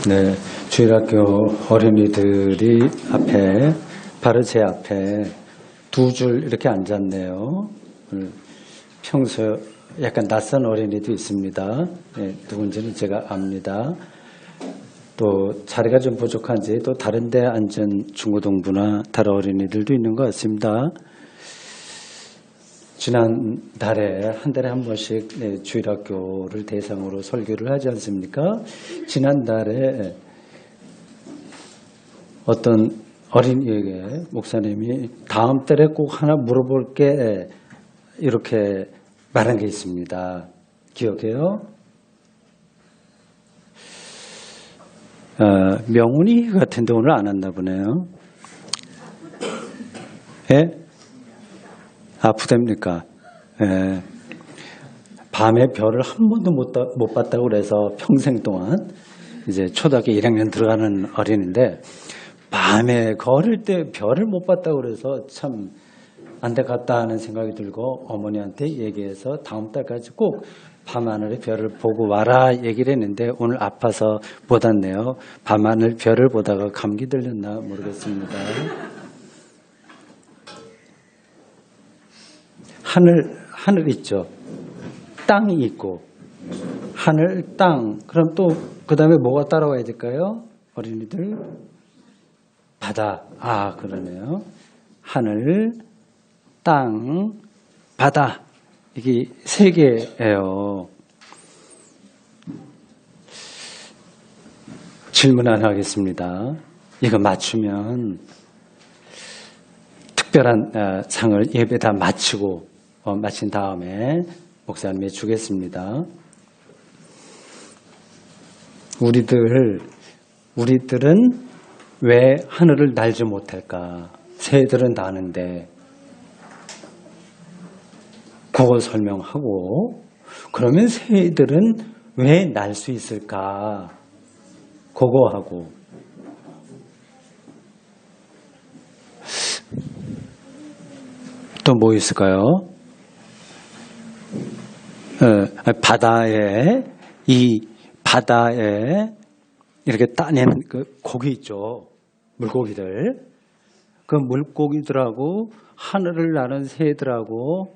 네, 주일학교 어린이들이 앞에, 바로 제 앞에 두 줄 이렇게 앉았네요. 평소 약간 낯선 어린이도 있습니다. 네, 누군지는 제가 압니다. 또 자리가 좀 부족한지 또 다른 데 앉은 중고등부나 다른 어린이들도 있는 것 같습니다. 지난달에 한 달에 한 번씩 주일학교를 대상으로 설교를 하지 않습니까? 지난달에 어떤 어린이에게 목사님이 다음 달에 꼭 하나 물어볼 게 이렇게 말한 게 있습니다. 기억해요? 명훈이 같은데 오늘 안 왔나 보네요. 예? 아프답니까? 예. 밤에 별을 한 번도 못 봤다고 그래서 평생 동안 이제 초등학교 1학년 들어가는 어린인데 밤에 어릴 때 별을 못 봤다고 그래서 참 안타깝다 하는 생각이 들고 어머니한테 얘기해서 다음 달까지 꼭 밤하늘의 별을 보고 와라 얘기를 했는데 오늘 아파서 못 왔네요. 밤하늘 별을 보다가 감기 들렸나 모르겠습니다. 하늘 있죠. 땅이 있고 하늘, 땅. 그럼 또 그 다음에 뭐가 따라와야 될까요? 어린이들? 바다. 아, 그러네요. 하늘, 땅, 바다. 이게 세 개예요. 질문 하나 하겠습니다. 이거 맞추면 특별한 상을 예배 다 마치고 마친 다음에 목사님이 주겠습니다. 우리들은 왜 하늘을 날지 못할까? 새들은 나는데 그거 설명하고 그러면 새들은 왜 날 수 있을까? 그거 하고 또 뭐 있을까요? 바다에 이렇게 따내는 그 고기 있죠. 물고기들. 그 물고기들하고 하늘을 나는 새들하고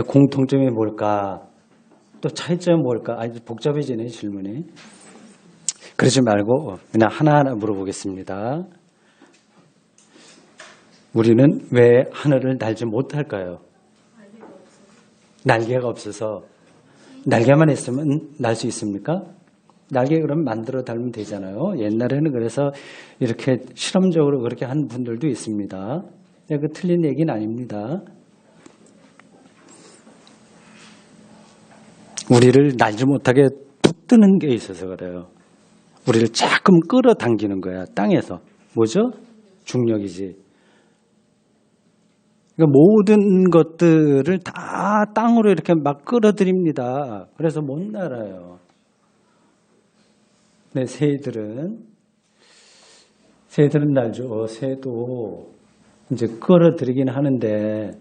공통점이 뭘까? 또 차이점이 뭘까? 아주 복잡해지네, 질문이. 그러지 말고 그냥 하나하나 물어보겠습니다. 우리는 왜 하늘을 날지 못할까요? 날개가 없어서. 날개만 있으면 날 수 있습니까? 날개 그럼 만들어 달면 되잖아요. 옛날에는 그래서 이렇게 실험적으로 그렇게 한 분들도 있습니다. 그 틀린 얘기는 아닙니다. 우리를 날지 못하게 붙드는 게 있어서 그래요. 우리를 조금 끌어당기는 거야. 땅에서. 뭐죠? 중력이지. 그러니까 모든 것들을 다 땅으로 이렇게 막 끌어들입니다. 그래서 못 날아요. 네, 새들은 날죠. 새도 이제 끌어들이긴 하는데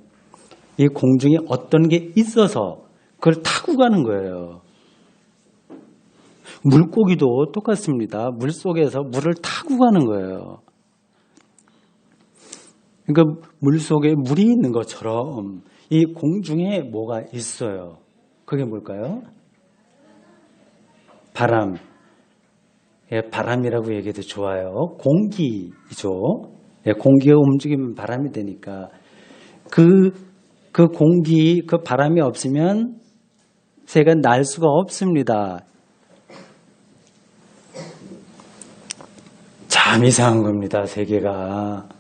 이 공중에 어떤 게 있어서 그걸 타고 가는 거예요. 물고기도 똑같습니다. 물속에서 물을 타고 가는 거예요. 그러니까 물속에 물이 있는 것처럼 이 공중에 뭐가 있어요. 그게 뭘까요? 바람. 예, 바람이라고 얘기해도 좋아요. 공기죠. 예, 공기가 움직이면 바람이 되니까 그 공기, 그 바람이 없으면 새가 날 수가 없습니다. 참 이상한 겁니다. 세계가.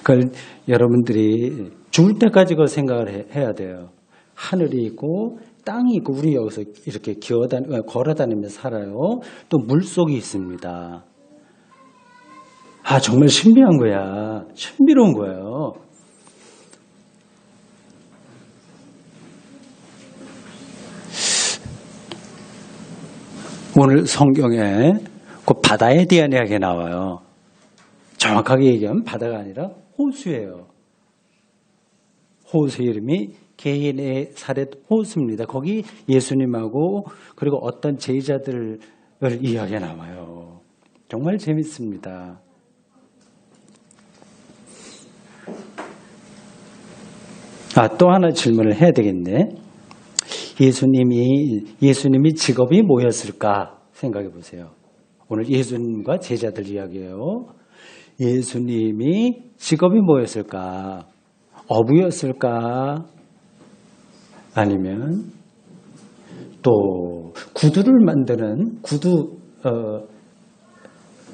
그걸 여러분들이 죽을 때까지 그걸 생각을 해야 돼요. 하늘이 있고 땅이 있고 우리 여기서 이렇게 걸어다니면서 살아요. 또 물속이 있습니다. 아, 정말 신비한 거야. 신비로운 거예요. 오늘 성경에 그 바다에 대한 이야기가 나와요. 정확하게 얘기하면 바다가 아니라 호수예요. 호수 이름이 개인의 사렛 호수입니다. 거기 예수님하고 그리고 어떤 제자들을 이야기가 나와요. 정말 재밌습니다. 또 하나 질문을 해야 되겠네. 예수님이 직업이 뭐였을까 생각해 보세요. 오늘 예수님과 제자들 이야기예요. 예수님이 직업이 뭐였을까? 어부였을까? 아니면 또 구두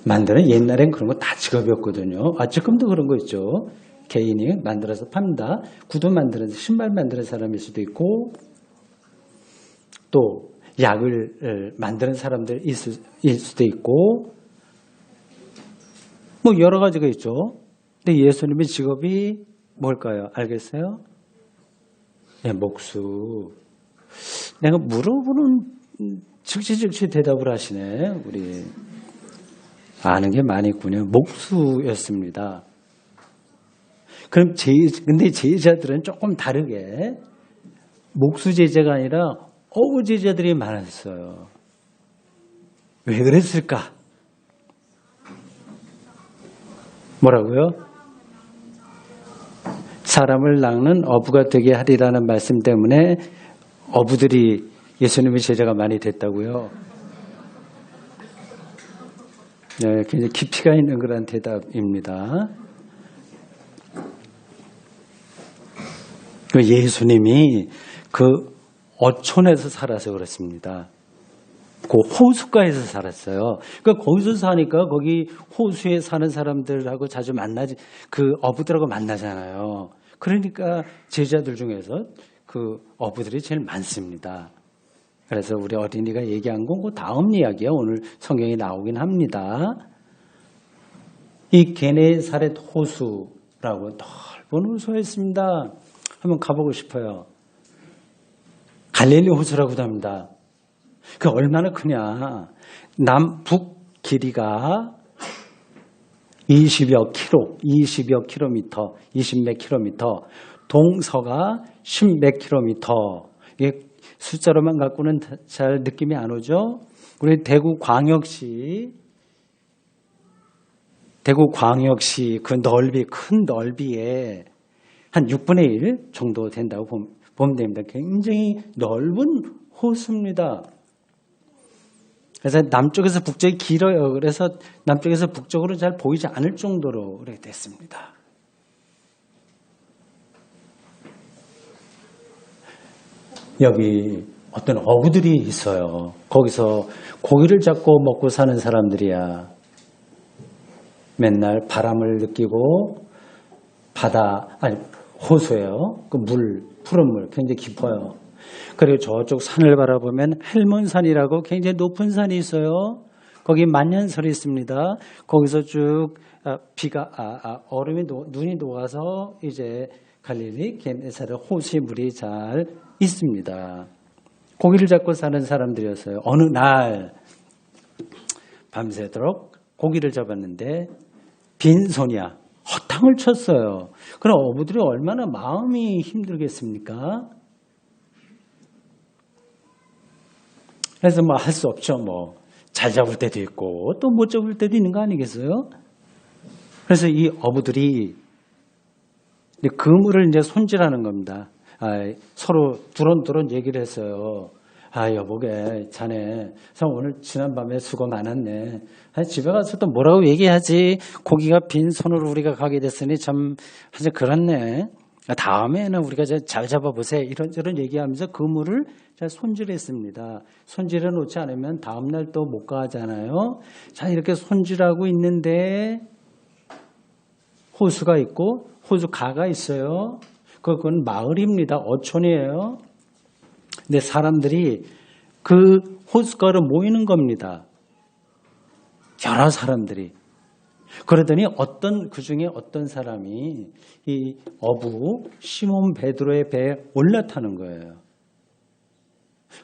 만드는 옛날엔 그런 거 다 직업이었거든요. 지금도 그런 거 있죠. 개인이 만들어서 팝니다. 구두 만드는 신발 만드는 사람일 수도 있고 또 약을 만드는 사람들 있을 수도 있고 뭐 여러 가지가 있죠. 근데 예수님의 직업이 뭘까요? 알겠어요? 네, 목수. 내가 물어보는 즉시 대답을 하시네. 우리 아는 게 많이 있군요. 목수였습니다. 그럼 근데 제자들은 조금 다르게 목수 제자가 아니라 어부 제자들이 많았어요. 왜 그랬을까? 뭐라고요? 사람을 낚는 어부가 되게 하리라는 말씀 때문에 어부들이 예수님의 제자가 많이 됐다고요? 네, 굉장히 깊이가 있는 그런 대답입니다. 예수님이 그 어촌에서 살아서 그렇습니다. 그 호숫가에서 살았어요. 그러니까 거기서 사니까 거기 호수에 사는 사람들하고 자주 만나지, 그 어부들하고 만나잖아요. 그러니까 제자들 중에서 그 어부들이 제일 많습니다. 그래서 우리 어린이가 얘기한 건 그 다음 이야기야. 오늘 성경에 나오긴 합니다. 이 게네사렛 호수라고 넓은 호수였습니다. 한번 가보고 싶어요. 갈릴리 호수라고도 합니다. 그 얼마나 크냐. 남북 길이가 20여 킬로미터, 20몇 킬로미터, 동서가 10몇 킬로미터. 이게 숫자로만 갖고는 잘 느낌이 안 오죠? 우리 대구광역시 그 넓이, 큰 넓이에 한 6분의 1 정도 된다고 보면 됩니다. 굉장히 넓은 호수입니다. 그래서 남쪽에서 북쪽이 길어요. 그래서 남쪽에서 북쪽으로 잘 보이지 않을 정도로 그렇게 됐습니다. 여기 어떤 어부들이 있어요. 거기서 고기를 잡고 먹고 사는 사람들이야. 맨날 바람을 느끼고 호수예요. 그 푸른 물 굉장히 깊어요. 그리고 저쪽 산을 바라보면 헬몬산이라고 굉장히 높은 산이 있어요. 거기 만년설이 있습니다. 거기서 쭉 눈이 녹아서 이제 갈릴리 게네사렛 호수의 물이 잘 있습니다. 고기를 잡고 사는 사람들이었어요. 어느 날 밤새도록 고기를 잡았는데 빈손이야. 허탕을 쳤어요. 그럼 어부들이 얼마나 마음이 힘들겠습니까? 그래서 뭐 할 수 없죠. 뭐 잘 잡을 때도 있고 또 못 잡을 때도 있는 거 아니겠어요? 그래서 이 어부들이 그물을 이제 손질하는 겁니다. 서로 두런두런 얘기를 했어요. 여보게 자네 오늘 지난밤에 수고 많았네. 집에 가서 또 뭐라고 얘기하지. 고기가 빈손으로 우리가 가게 됐으니 참 아주 그렇네. 다음에는 우리가 잘 잡아보세요. 이런저런 얘기하면서 그물을 잘 손질했습니다. 손질해 놓지 않으면 다음날 또 못 가잖아요. 자, 이렇게 손질하고 있는데 호수가 있고 호수가가 있어요. 그건 마을입니다. 어촌이에요. 근데 사람들이 그 호숫가로 모이는 겁니다. 여러 사람들이. 그러더니 그 중에 어떤 사람이 이 어부 시몬 베드로의 배에 올라타는 거예요.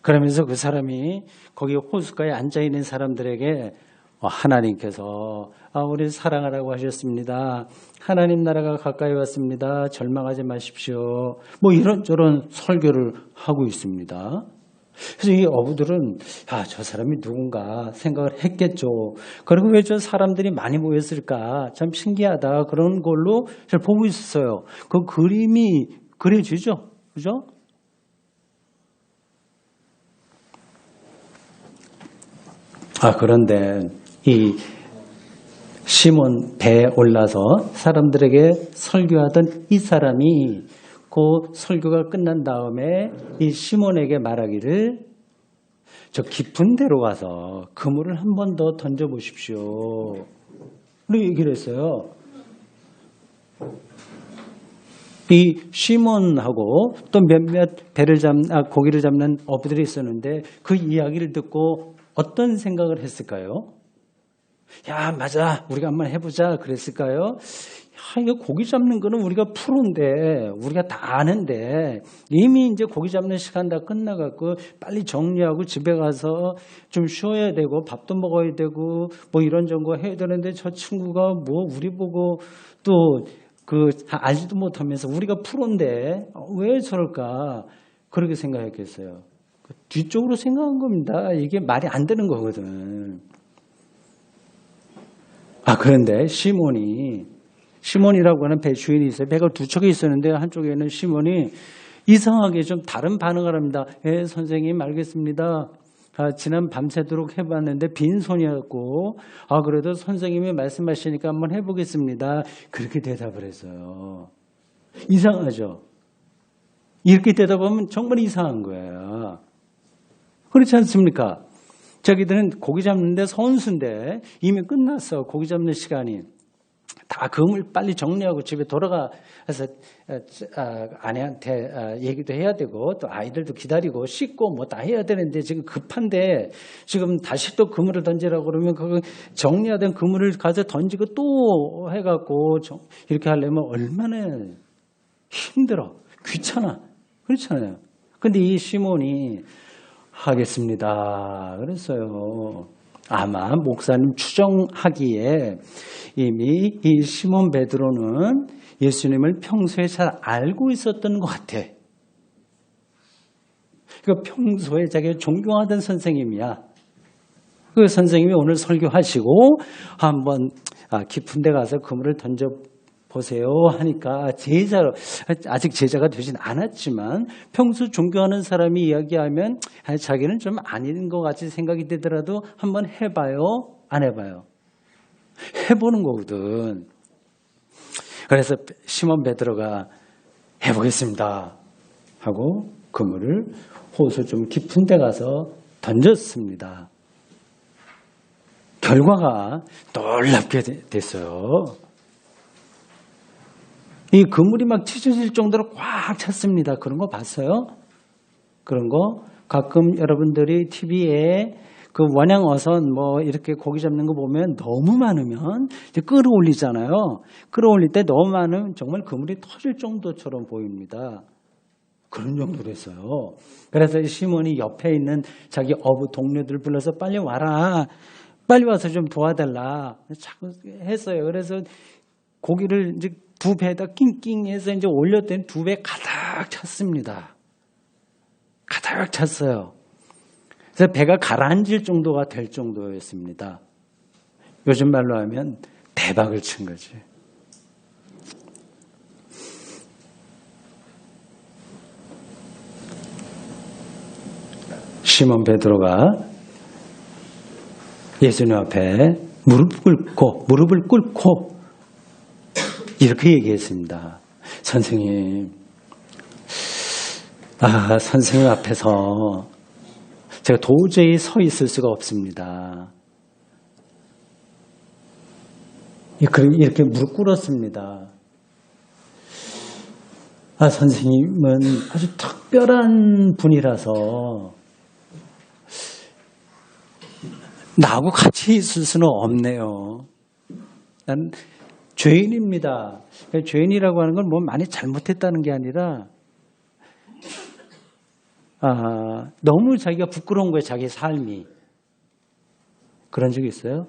그러면서 그 사람이 거기 호숫가에 앉아있는 사람들에게 하나님께서 우리 사랑하라고 하셨습니다. 하나님 나라가 가까이 왔습니다. 절망하지 마십시오. 뭐 이런저런 설교를 하고 있습니다. 그래서 이 어부들은 저 사람이 누군가 생각을 했겠죠. 그리고 왜 저 사람들이 많이 모였을까? 참 신기하다. 그런 걸로 잘 보고 있었어요. 그 그림이 그려지죠. 그죠? 그런데 이 시몬 배에 올라서 사람들에게 설교하던 이 사람이 그 설교가 끝난 다음에 이 시몬에게 말하기를 저 깊은 데로 가서 그물을 한 번 더 던져보십시오. 그렇게 얘기를 했어요. 이 시몬하고 또 몇몇 고기를 잡는 어부들이 있었는데 그 이야기를 듣고 어떤 생각을 했을까요? 야, 맞아. 우리가 한번 해보자. 그랬을까요? 이거 고기 잡는 거는 우리가 프로인데, 우리가 다 아는데, 이미 이제 고기 잡는 시간 다 끝나갖고, 빨리 정리하고 집에 가서 좀 쉬어야 되고, 밥도 먹어야 되고, 뭐 이런저런 거 해야 되는데, 저 친구가 뭐 우리 보고 또 알지도 못하면서 우리가 프로인데, 왜 저럴까? 그렇게 생각했겠어요. 뒤쪽으로 생각한 겁니다. 이게 말이 안 되는 거거든. 그런데 시몬이라고 하는 배 주인이 있어요. 배가 두 척이 있었는데 한쪽에는 시몬이 이상하게 좀 다른 반응을 합니다. 선생님 알겠습니다. 지난 밤새도록 해봤는데 빈손이었고 그래도 선생님이 말씀하시니까 한번 해보겠습니다. 그렇게 대답을 했어요. 이상하죠? 이렇게 대답하면 정말 이상한 거예요. 그렇지 않습니까? 저기들은 고기 잡는데 선수인데 이미 끝났어. 고기 잡는 시간이. 다 그물 빨리 정리하고 집에 돌아가서 아내한테 얘기도 해야 되고 또 아이들도 기다리고 씻고 뭐 다 해야 되는데 지금 급한데 지금 다시 또 그물을 던지라고 그러면 그 정리하던 그물을 가서 던지고 또 해갖고 이렇게 하려면 얼마나 힘들어. 귀찮아. 그렇잖아요. 근데 이 시몬이 하겠습니다. 그랬어요. 아마 목사님 추정하기에 이미 이 시몬 베드로는 예수님을 평소에 잘 알고 있었던 것 같아. 그 평소에 자기가 존경하던 선생님이야. 그 선생님이 오늘 설교하시고 한번 깊은 데 가서 그물을 던져보세요 하니까 아직 제자가 되진 않았지만 평소 존경하는 사람이 이야기하면 자기는 좀 아닌 것 같이 생각이 되더라도 한번 해봐요? 안 해봐요? 해보는 거거든. 그래서 시몬 베드로가 해보겠습니다 하고 그물을 호수 좀 깊은 데 가서 던졌습니다. 결과가 놀랍게 됐어요. 이 그물이 막 찢어질 정도로 꽉 찼습니다. 그런 거 봤어요? 그런 거 가끔 여러분들이 TV에 그 원양 어선 뭐 이렇게 고기 잡는 거 보면 너무 많으면 이제 끌어올리잖아요. 끌어올릴 때 너무 많으면 정말 그물이 터질 정도처럼 보입니다. 그런 정도로 했어요. 그래서 시몬이 옆에 있는 자기 어부 동료들 불러서 빨리 와라. 빨리 와서 좀 도와달라. 자꾸 했어요. 그래서 고기를 이제 두 배에다 낑낑해서 이제 올렸더니 두 배 가득 찼습니다. 가득 찼어요. 그래서 배가 가라앉을 정도가 될 정도였습니다. 요즘 말로 하면 대박을 친 거지. 시몬 베드로가 예수님 앞에 무릎을 꿇고 이렇게 얘기했습니다. 선생님, 선생님 앞에서 제가 도저히 서 있을 수가 없습니다. 이렇게 무릎 꿇었습니다. 선생님은 아주 특별한 분이라서 나하고 같이 있을 수는 없네요. 난 죄인입니다. 죄인이라고 하는 건 뭐 많이 잘못했다는 게 아니라 너무 자기가 부끄러운 거예요. 자기 삶이. 그런 적이 있어요?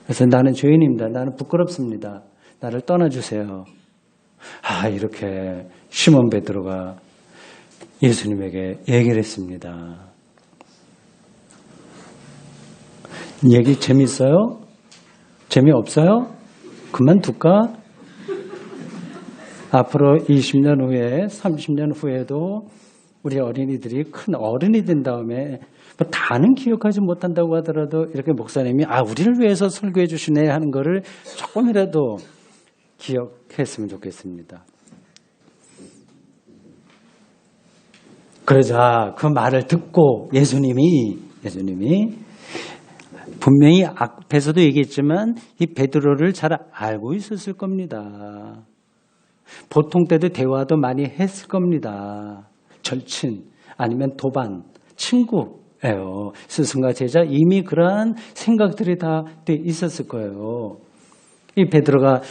그래서 나는 죄인입니다. 나는 부끄럽습니다. 나를 떠나주세요. 이렇게 시몬 베드로가 예수님에게 얘기를 했습니다. 얘기 재밌어요? 재미없어요? 그만둘까? 앞으로 20년 후에 30년 후에도 우리 어린이들이 큰 어른이 된 다음에 다는 기억하지 못한다고 하더라도 이렇게 목사님이 우리를 위해서 설교해 주시네 하는 거를 조금이라도 기억했으면 좋겠습니다. 그러자 그 말을 듣고 예수님이 분명히 앞에서도 얘기했지만 이 베드로를 잘 알고 있었을 겁니다. 보통 때도 대화도 많이 했을 겁니다. 절친 아니면 도반, 친구예요. 스승과 제자 이미 그러한 생각들이 다 있었을 거예요. 이 베드로가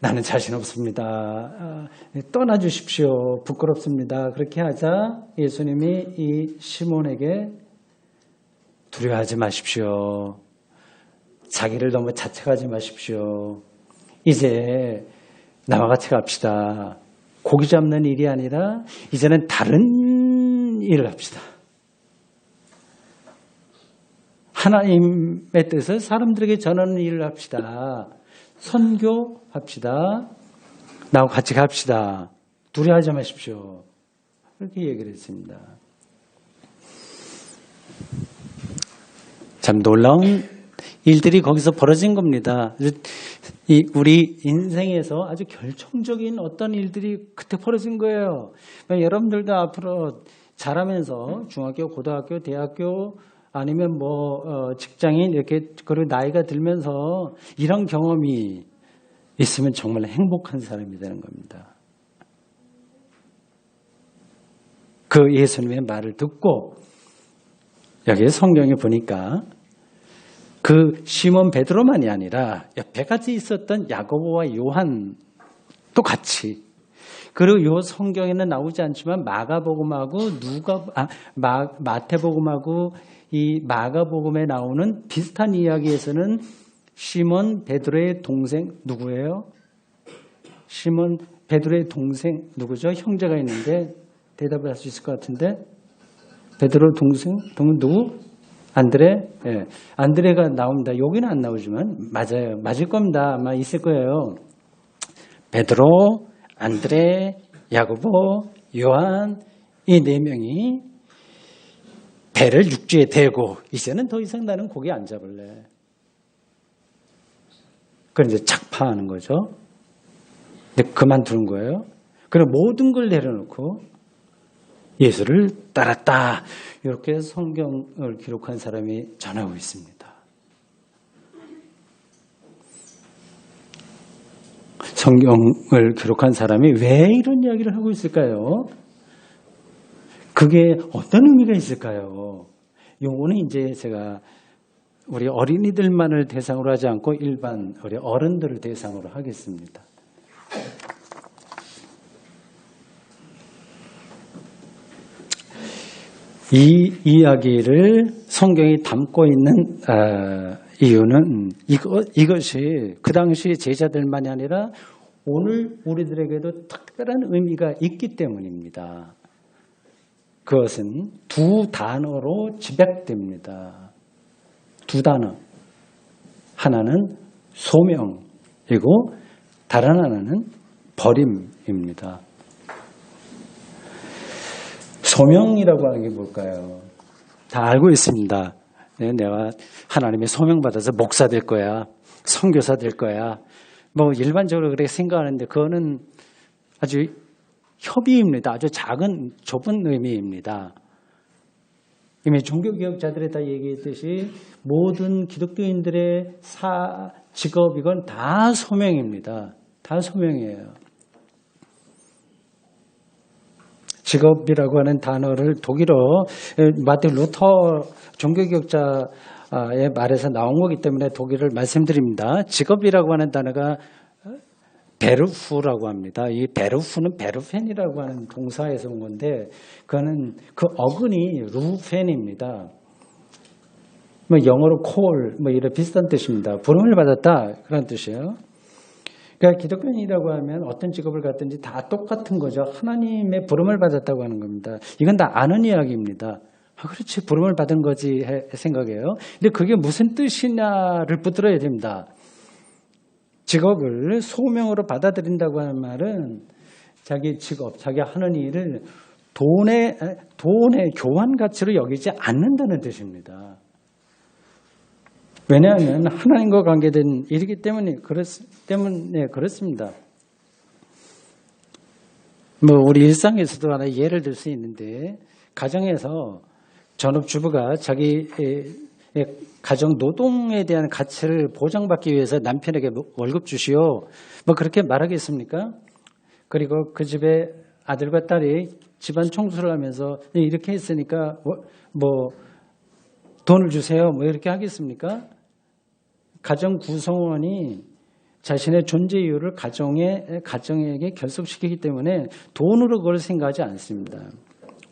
나는 자신 없습니다. 떠나주십시오. 부끄럽습니다. 그렇게 하자 예수님이 이 시몬에게 두려워하지 마십시오. 자기를 너무 자책하지 마십시오. 이제 나와 같이 갑시다. 고기 잡는 일이 아니라 이제는 다른 일을 합시다. 하나님의 뜻을 사람들에게 전하는 일을 합시다. 선교합시다. 나와 같이 갑시다. 두려워하지 마십시오. 그렇게 얘기를 했습니다. 참 놀라운 일들이 거기서 벌어진 겁니다. 우리 인생에서 아주 결정적인 어떤 일들이 그때 벌어진 거예요. 여러분들도 앞으로 자라면서 중학교, 고등학교, 대학교 아니면 직장인 이렇게 그리고 나이가 들면서 이런 경험이 있으면 정말 행복한 사람이 되는 겁니다. 그 예수님의 말을 듣고 여기 성경에 보니까 그 시몬 베드로만이 아니라 옆에 같이 있었던 야고보와 요한도 같이, 그리고 요 성경에는 나오지 않지만 마가복음하고 마태복음하고 이 마가복음에 나오는 비슷한 이야기에서는 시몬 베드로의 동생 누구예요? 시몬 베드로의 동생 누구죠? 형제가 있는데 대답을 할 수 있을 것 같은데 베드로 동생 누구? 안드레? 예. 안드레가 나옵니다. 여기는 안 나오지만 맞아요. 맞을 겁니다. 아마 있을 거예요. 베드로, 안드레, 야고보, 요한 이 네 명이 배를 육지에 대고 이제는 더 이상 나는 고기 안 잡을래. 그걸 이제 착파하는 거죠. 근데 그만두는 거예요. 그럼 모든 걸 내려놓고 예수를 따랐다. 이렇게 성경을 기록한 사람이 전하고 있습니다. 성경을 기록한 사람이 왜 이런 이야기를 하고 있을까요? 그게 어떤 의미가 있을까요? 요거는 이제 제가 우리 어린이들만을 대상으로 하지 않고 일반 우리 어른들을 대상으로 하겠습니다. 이 이야기를 성경이 담고 있는 이유는 이것이 그 당시 제자들만이 아니라 오늘 우리들에게도 특별한 의미가 있기 때문입니다. 그것은 두 단어로 집약됩니다. 두 단어. 하나는 소명이고 다른 하나는 버림입니다. 소명이라고 하는 게 뭘까요? 다 알고 있습니다. 내가 하나님의 소명받아서 목사 될 거야. 선교사 될 거야. 일반적으로 그렇게 생각하는데 그거는 아주 협의입니다. 아주 작은 좁은 의미입니다. 이미 종교개혁자들이 다 얘기했듯이 모든 기독교인들의 직업 이건 다 소명입니다. 다 소명이에요. 직업이라고 하는 단어를 독일어 마틴 루터 종교개혁자의 말에서 나온 거기 때문에 독일어를 말씀드립니다. 직업이라고 하는 단어가 베르후라고 합니다. 이 베르후는 베르펜이라고 하는 동사에서 온 건데 그거는 그 어근이 루펜입니다. 뭐 영어로 call 뭐 이런 비슷한 뜻입니다. 부름을 받았다 그런 뜻이에요. 그러니까 기독교인이라고 하면 어떤 직업을 갖든지 다 똑같은 거죠. 하나님의 부름을 받았다고 하는 겁니다. 이건 다 아는 이야기입니다. 아, 그렇지, 부름을 받은 거지 생각해요. 근데 그게 무슨 뜻이냐를 붙들어야 됩니다. 직업을 소명으로 받아들인다고 하는 말은 자기 직업, 자기 하는 일을 돈의 교환 가치로 여기지 않는다는 뜻입니다. 왜냐하면 하나님과 관계된 일이기 때문에 그렇습니다. 뭐 우리 일상에서도 하나 예를 들 수 있는데, 가정에서 전업주부가 자기 가정 노동에 대한 가치를 보장받기 위해서 남편에게 월급 주시오, 뭐 그렇게 말하겠습니까? 그리고 그 집에 아들과 딸이 집안 청소를 하면서 이렇게 했으니까 뭐 돈을 주세요, 뭐 이렇게 하겠습니까? 가정 구성원이 자신의 존재 이유를 가정에게 결속시키기 때문에 돈으로 그걸 생각하지 않습니다.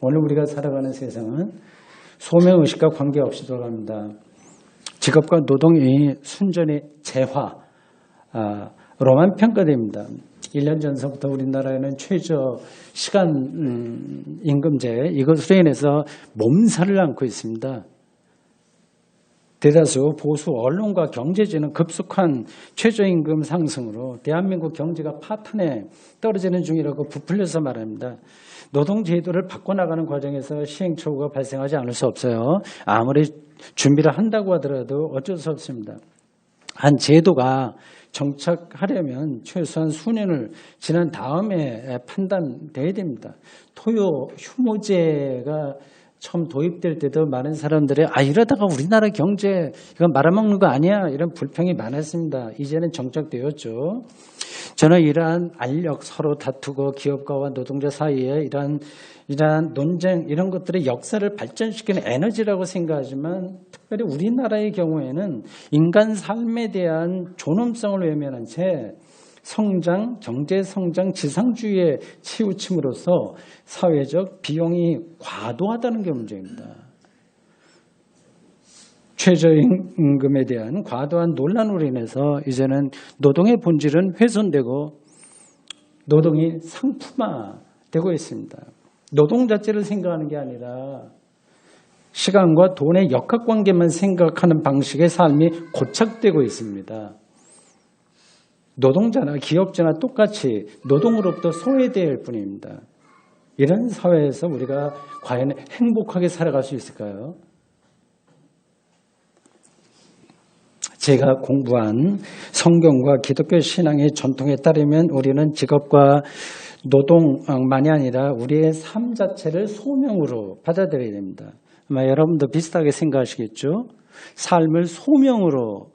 오늘 우리가 살아가는 세상은 소명의식과 관계없이 돌아갑니다. 직업과 노동이 순전히 재화로만 평가됩니다. 1년 전서부터 우리나라에는 최저 시간 임금제, 이것으로 인해서 몸살을 앓고 있습니다. 대다수 보수 언론과 경제지는 급속한 최저임금 상승으로 대한민국 경제가 파탄에 떨어지는 중이라고 부풀려서 말합니다. 노동제도를 바꿔나가는 과정에서 시행착오가 발생하지 않을 수 없어요. 아무리 준비를 한다고 하더라도 어쩔 수 없습니다. 한 제도가 정착하려면 최소한 수년을 지난 다음에 판단돼야 됩니다. 토요 휴무제가 처음 도입될 때도 많은 사람들이 이러다가 우리나라 경제 이건 말아먹는 거 아니야, 이런 불평이 많았습니다. 이제는 정착되었죠. 저는 이러한 알력, 서로 다투고 기업가와 노동자 사이에 이러한 논쟁, 이런 것들의 역사를 발전시키는 에너지라고 생각하지만, 특별히 우리나라의 경우에는 인간 삶에 대한 존엄성을 외면한 채 성장, 경제성장, 지상주의에 치우침으로써 사회적 비용이 과도하다는 게 문제입니다. 최저임금에 대한 과도한 논란으로 인해서 이제는 노동의 본질은 훼손되고 노동이 상품화되고 있습니다. 노동 자체를 생각하는 게 아니라 시간과 돈의 역학관계만 생각하는 방식의 삶이 고착되고 있습니다. 노동자나 기업자나 똑같이 노동으로부터 소외될 뿐입니다. 이런 사회에서 우리가 과연 행복하게 살아갈 수 있을까요? 제가 공부한 성경과 기독교 신앙의 전통에 따르면 우리는 직업과 노동만이 아니라 우리의 삶 자체를 소명으로 받아들여야 됩니다. 아마 여러분도 비슷하게 생각하시겠죠? 삶을 소명으로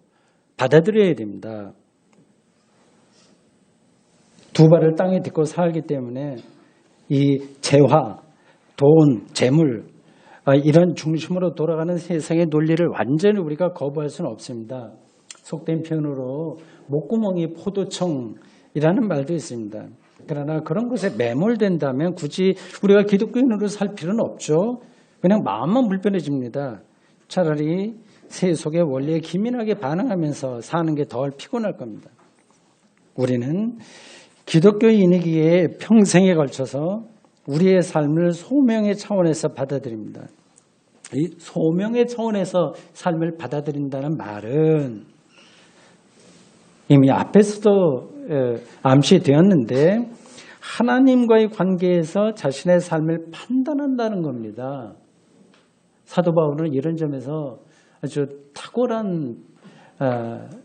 받아들여야 됩니다. 두 발을 땅에 딛고 살기 때문에 이 재화, 돈, 재물, 이런 중심으로 돌아가는 세상의 논리를 완전히 우리가 거부할 수는 없습니다. 속된 표현으로 목구멍이 포도청이라는 말도 있습니다. 그러나 그런 것에 매몰된다면 굳이 우리가 기독교인으로 살 필요는 없죠. 그냥 마음만 불편해집니다. 차라리 세속의 원리에 기민하게 반응하면서 사는 게 덜 피곤할 겁니다. 우리는 기독교인이기에 평생에 걸쳐서 우리의 삶을 소명의 차원에서 받아들입니다. 이 소명의 차원에서 삶을 받아들인다는 말은 이미 앞에서도 암시되었는데 하나님과의 관계에서 자신의 삶을 판단한다는 겁니다. 사도 바울은 이런 점에서 아주 탁월한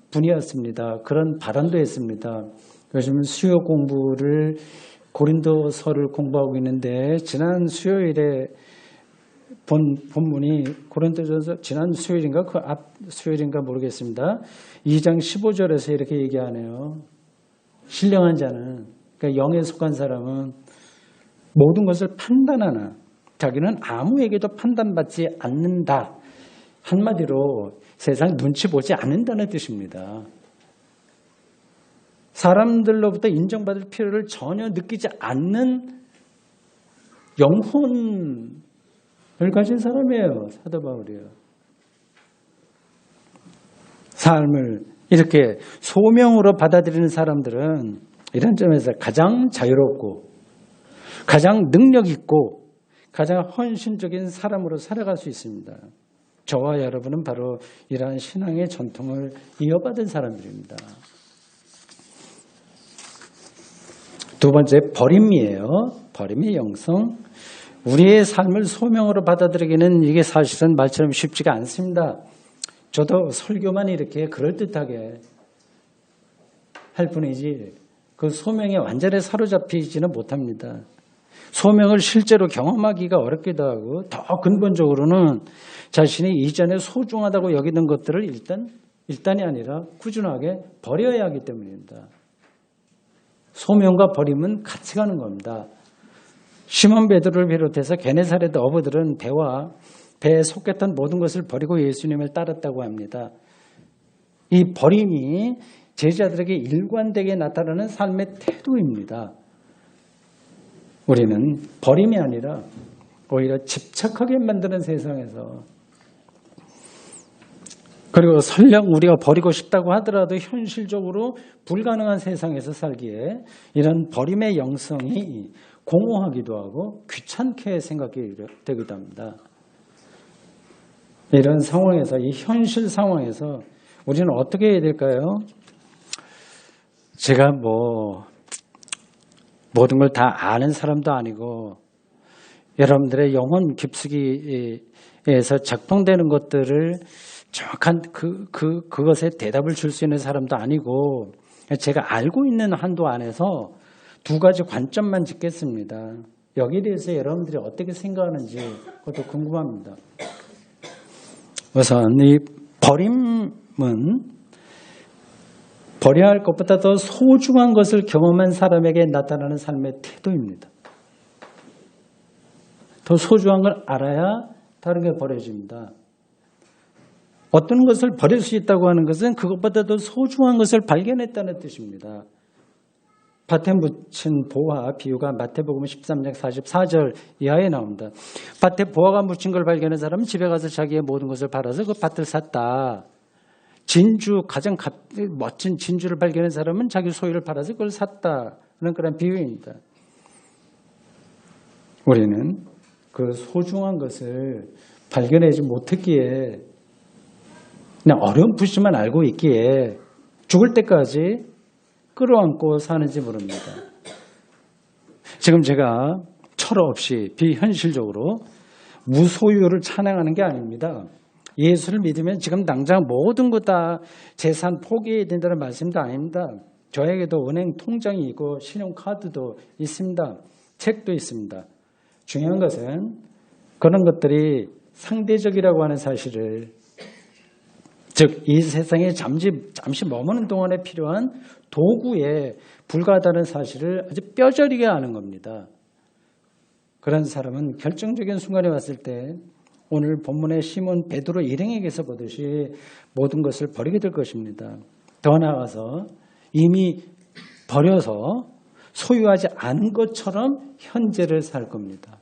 분이었습니다. 그런 발언도 했습니다. 요즘 수요 공부를 고린도서를 공부하고 있는데 지난 수요일에 본문이 고린도전서 지난 수요일인가 그 앞 수요일인가 모르겠습니다. 2장 15절에서 이렇게 얘기하네요. 신령한 자는, 그러니까 영에 속한 사람은 모든 것을 판단하나 자기는 아무에게도 판단받지 않는다. 한마디로 세상 눈치 보지 않는다는 뜻입니다. 사람들로부터 인정받을 필요를 전혀 느끼지 않는 영혼을 가진 사람이에요. 사도 바울이에요. 삶을 이렇게 소명으로 받아들이는 사람들은 이런 점에서 가장 자유롭고 가장 능력 있고 가장 헌신적인 사람으로 살아갈 수 있습니다. 저와 여러분은 바로 이러한 신앙의 전통을 이어받은 사람들입니다. 두 번째, 버림이에요. 버림의 영성. 우리의 삶을 소명으로 받아들이기는 이게 사실은 말처럼 쉽지가 않습니다. 저도 설교만 이렇게 그럴듯하게 할 뿐이지 그 소명에 완전히 사로잡히지는 못합니다. 소명을 실제로 경험하기가 어렵기도 하고 더 근본적으로는 자신이 이전에 소중하다고 여기던 것들을 일단이 아니라 꾸준하게 버려야 하기 때문입니다. 소명과 버림은 같이 가는 겁니다. 시몬 베드로를 비롯해서 게네사렛 어부들은 배에 속했던 모든 것을 버리고 예수님을 따랐다고 합니다. 이 버림이 제자들에게 일관되게 나타나는 삶의 태도입니다. 우리는 버림이 아니라 오히려 집착하게 만드는 세상에서, 그리고 설령 우리가 버리고 싶다고 하더라도 현실적으로 불가능한 세상에서 살기에 이런 버림의 영성이 공허하기도 하고 귀찮게 생각이 되기도 합니다. 이런 상황에서, 이 현실 상황에서 우리는 어떻게 해야 될까요? 제가 모든 걸 다 아는 사람도 아니고 여러분들의 영혼 깊숙이에서 작동되는 것들을 정확한 그것에 대답을 줄 수 있는 사람도 아니고, 제가 알고 있는 한도 안에서 두 가지 관점만 짚겠습니다. 여기에 대해서 여러분들이 어떻게 생각하는지 그것도 궁금합니다. 우선 이 버림은 버려야 할 것보다 더 소중한 것을 경험한 사람에게 나타나는 삶의 태도입니다. 더 소중한 걸 알아야 다른 게 버려집니다. 어떤 것을 버릴 수 있다고 하는 것은 그것보다 더 소중한 것을 발견했다는 뜻입니다. 밭에 묻힌 보화 비유가 마태복음 13장 44절 이하에 나옵니다. 밭에 보화가 묻힌 걸 발견한 사람은 집에 가서 자기의 모든 것을 팔아서 그 밭을 샀다. 가장 멋진 진주를 발견한 사람은 자기 소유를 팔아서 그걸 샀다는 그런 비유입니다. 우리는 그 소중한 것을 발견하지 못했기에 그냥 어렴풋이만 알고 있기에 죽을 때까지 끌어안고 사는지 모릅니다. 지금 제가 철없이 비현실적으로 무소유를 찬양하는 게 아닙니다. 예수를 믿으면 지금 당장 모든 것 다 재산 포기해야 된다는 말씀도 아닙니다. 저에게도 은행 통장이 있고 신용카드도 있습니다. 책도 있습니다. 중요한 것은 그런 것들이 상대적이라고 하는 사실을, 즉 이 세상에 잠시 머무는 동안에 필요한 도구에 불과하다는 사실을 아주 뼈저리게 아는 겁니다. 그런 사람은 결정적인 순간에 왔을 때 오늘 본문의 시몬 베드로 일행에게서 보듯이 모든 것을 버리게 될 것입니다. 더 나아가서 이미 버려서 소유하지 않은 것처럼 현재를 살 겁니다.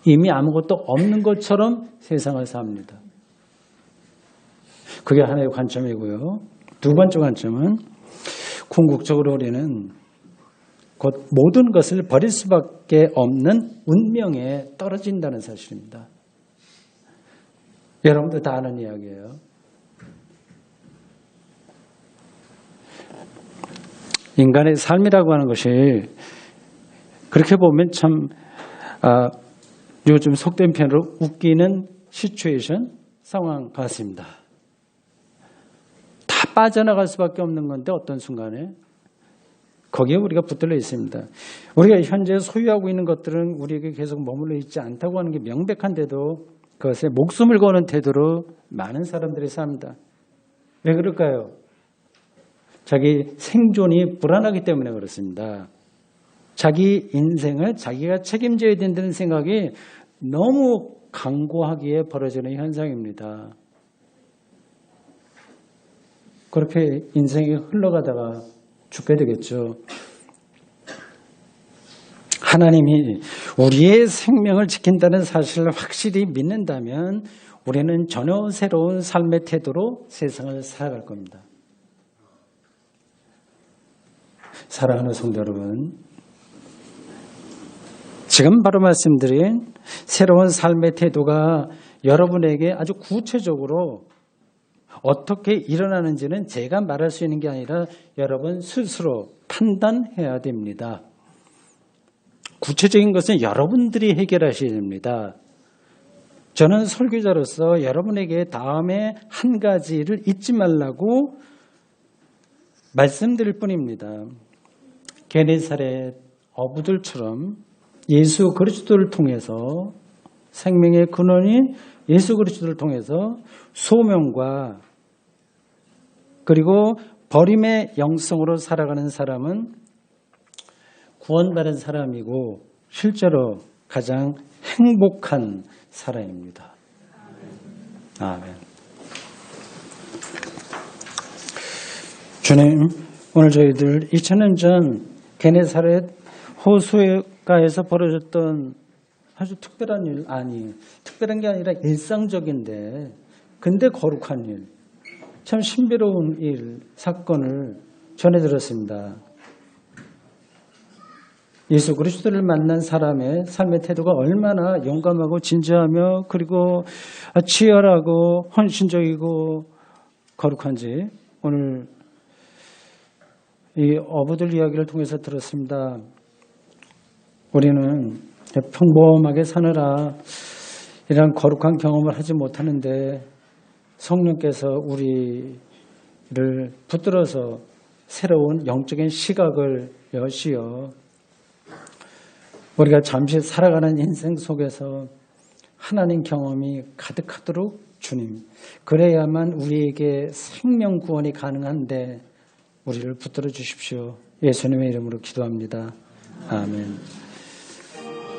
이미 아무것도 없는 것처럼 세상을 삽니다. 그게 하나의 관점이고요. 두 번째 관점은 궁극적으로 우리는 곧 모든 것을 버릴 수밖에 없는 운명에 떨어진다는 사실입니다. 여러분도 다 아는 이야기예요. 인간의 삶이라고 하는 것이 그렇게 보면 참 요즘 속된 편으로 웃기는 상황 같습니다. 다 빠져나갈 수밖에 없는 건데 어떤 순간에 거기에 우리가 붙들려 있습니다. 우리가 현재 소유하고 있는 것들은 우리에게 계속 머물러 있지 않다고 하는 게 명백한데도 그것에 목숨을 거는 태도로 많은 사람들이 삽니다. 왜 그럴까요? 자기 생존이 불안하기 때문에 그렇습니다. 자기 인생을 자기가 책임져야 된다는 생각이 너무 강고하기에 벌어지는 현상입니다. 그렇게 인생이 흘러가다가 죽게 되겠죠. 하나님이 우리의 생명을 지킨다는 사실을 확실히 믿는다면 우리는 전혀 새로운 삶의 태도로 세상을 살아갈 겁니다. 사랑하는 성도 여러분, 지금 바로 말씀드린 새로운 삶의 태도가 여러분에게 아주 구체적으로 어떻게 일어나는지는 제가 말할 수 있는 게 아니라 여러분 스스로 판단해야 됩니다. 구체적인 것은 여러분들이 해결하셔야 됩니다. 저는 설교자로서 여러분에게 다음에 한 가지를 잊지 말라고 말씀드릴 뿐입니다. 게네사렛 어부들처럼 예수 그리스도를 통해서 생명의 근원인 예수 그리스도를 통해서 소명과 그리고 버림의 영성으로 살아가는 사람은 구원받은 사람이고 실제로 가장 행복한 사람입니다. 아멘. 주님, 오늘 저희들 2000년 전 게네사렛 호수가에서 벌어졌던 아주 특별한 일, 특별한 게 아니라 일상적인데 근데 거룩한 일, 참 신비로운 일, 사건을 전해 들었습니다. 예수 그리스도를 만난 사람의 삶의 태도가 얼마나 용감하고 진지하며 그리고 치열하고 헌신적이고 거룩한지 오늘 이 어부들 이야기를 통해서 들었습니다. 우리는 평범하게 사느라 이런 거룩한 경험을 하지 못하는데 성령께서 우리를 붙들어서 새로운 영적인 시각을 여시어 우리가 잠시 살아가는 인생 속에서 하나님 경험이 가득하도록 주님, 그래야만 우리에게 생명 구원이 가능한데 우리를 붙들어 주십시오. 예수님의 이름으로 기도합니다. 아멘.